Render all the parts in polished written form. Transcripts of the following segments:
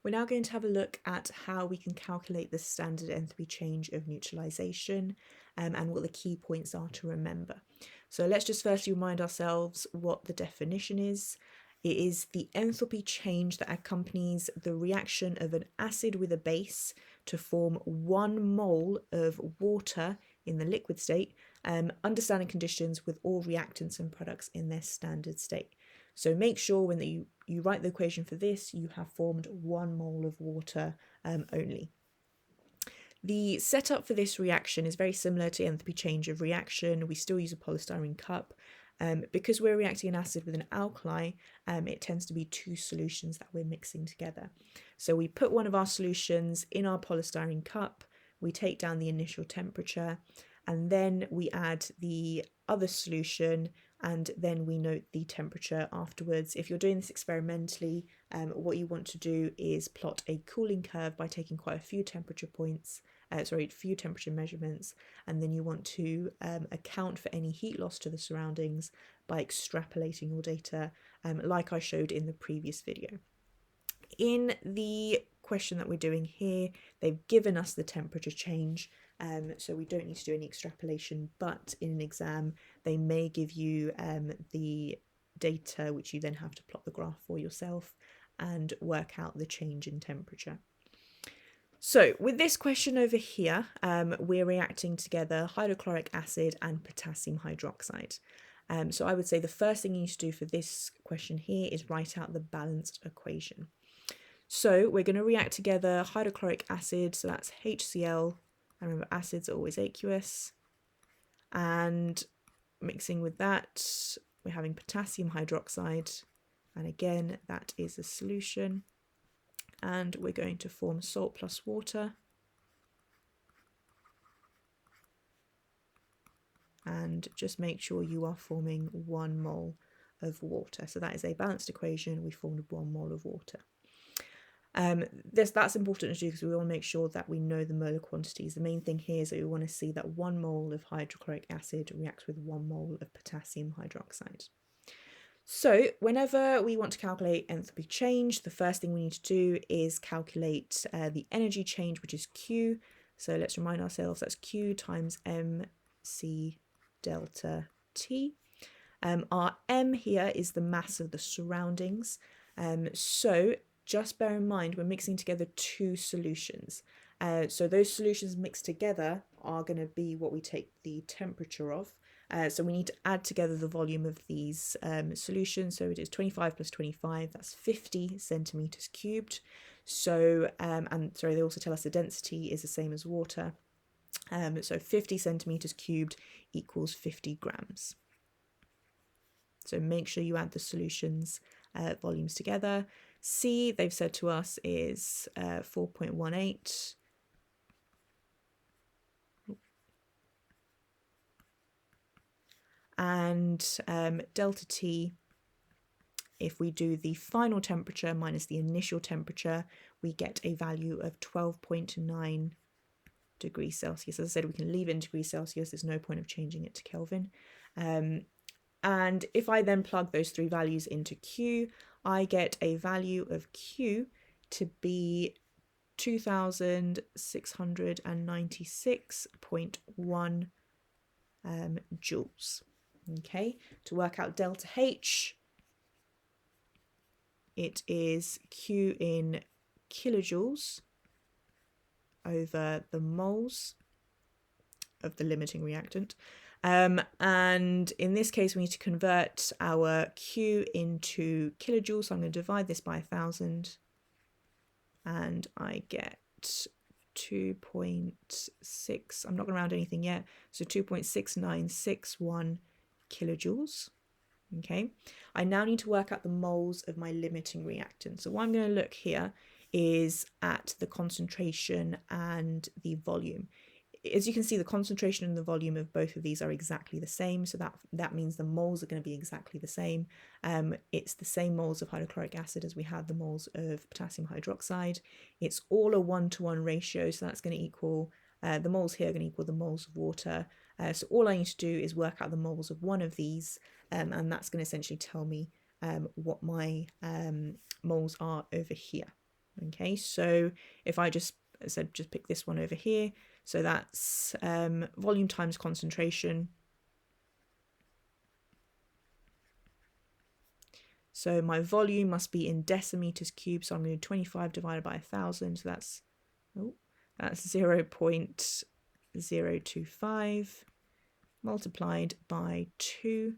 We're now going to have a look at how we can calculate the standard enthalpy change of neutralisation and what the key points are to remember. So let's just firstly remind ourselves what the definition is. It is the enthalpy change that accompanies the reaction of an acid with a base to form 1 mole of water in the liquid state under standard conditions with all reactants and products in their standard state. So make sure when you write the equation for this, you have formed 1 mole of water only. The setup for this reaction is very similar to enthalpy change of reaction. We still use a polystyrene cup. Because we're reacting an acid with an alkali, it tends to be 2 solutions that we're mixing together. So we put one of our solutions in our polystyrene cup, we take down the initial temperature, and then we add the other solution, and then we note the temperature afterwards. If you're doing this experimentally, what you want to do is plot a cooling curve by taking quite a few temperature measurements, and then you want to account for any heat loss to the surroundings by extrapolating your data, like I showed in the previous video. In the question that we're doing here, they've given us the temperature change, so we don't need to do any extrapolation, but in an exam they may give you the data which you then have to plot the graph for yourself and work out the change in temperature. So with this question over here, we're reacting together hydrochloric acid and potassium hydroxide. So I would say the first thing you need to do for this question here is write out the balanced equation. So we're going to react together hydrochloric acid, so that's HCl, and remember acids are always aqueous, and mixing with that we're having potassium hydroxide, and again that is a solution, and we're going to form salt plus water, and just make sure you are forming 1 mole of water. So that is a balanced equation. We formed 1 mole of water. That's important to do because we want to make sure that we know the molar quantities. The main thing here is that we want to see that 1 mole of hydrochloric acid reacts with 1 mole of potassium hydroxide. So whenever we want to calculate enthalpy change, the first thing we need to do is calculate the energy change, which is Q. So let's remind ourselves that's Q times mc delta T. Our m here is the mass of the surroundings. So just bear in mind we're mixing together 2 solutions. So those solutions mixed together are going to be what we take the temperature of. So we need to add together the volume of these solutions. So it is 25 plus 25, that's 50 centimeters cubed. So, and sorry, they also tell us the density is the same as water. So 50 centimeters cubed equals 50 grams. So make sure you add the solutions volumes together. C, they've said to us, is 4.18. And delta T, if we do the final temperature minus the initial temperature, we get a value of 12.9 degrees Celsius. As I said, we can leave it in degrees Celsius. There's no point of changing it to Kelvin. And if I then plug those 3 values into Q, I get a value of Q to be 2,696.1 joules. Okay, to work out delta H, it is Q in kilojoules over the moles of the limiting reactant. And in this case, we need to convert our Q into kilojoules. So I'm going to divide this by 1,000, and I get 2.6, I'm not going to round anything yet, so 2.6961 kilojoules. Okay, I now need to work out the moles of my limiting reactant. So what I'm going to look here is at the concentration and the volume. As you can see, the concentration and the volume of both of these are exactly the same, so that means the moles are going to be exactly the same. It's the same moles of hydrochloric acid as we had the moles of potassium hydroxide. It's all a 1-to-1 ratio, so that's going to equal, the moles here are going to equal the moles of water. So all I need to do is work out the moles of one of these, and that's going to essentially tell me what my moles are over here. Okay, so if I just said just pick this one over here, so that's volume times concentration. So my volume must be in decimeters cubed, so I'm going to do 25 divided by 1,000, so that's 0.025 multiplied by 2.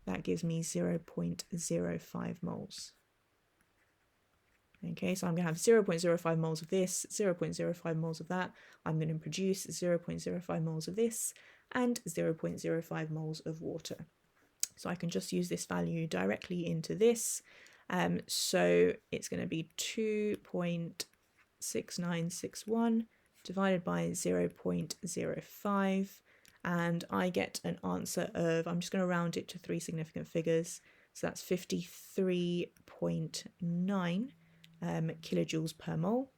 That gives me 0.05 moles. Okay, so I'm going to have 0.05 moles of this, 0.05 moles of that. I'm going to produce 0.05 moles of this and 0.05 moles of water. So I can just use this value directly into this. So it's going to be 2.6961 divided by 0.05. And I get an answer of, I'm just going to round it to 3 significant figures. So that's 53.9 kilojoules per mole.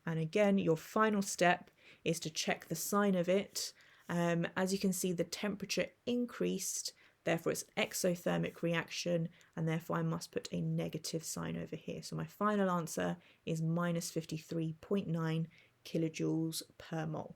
And again, your final step is to check the sign of it. As you can see, the temperature increased, therefore it's an exothermic reaction, and therefore I must put a negative sign over here. So my final answer is minus 53.9 kilojoules per mole.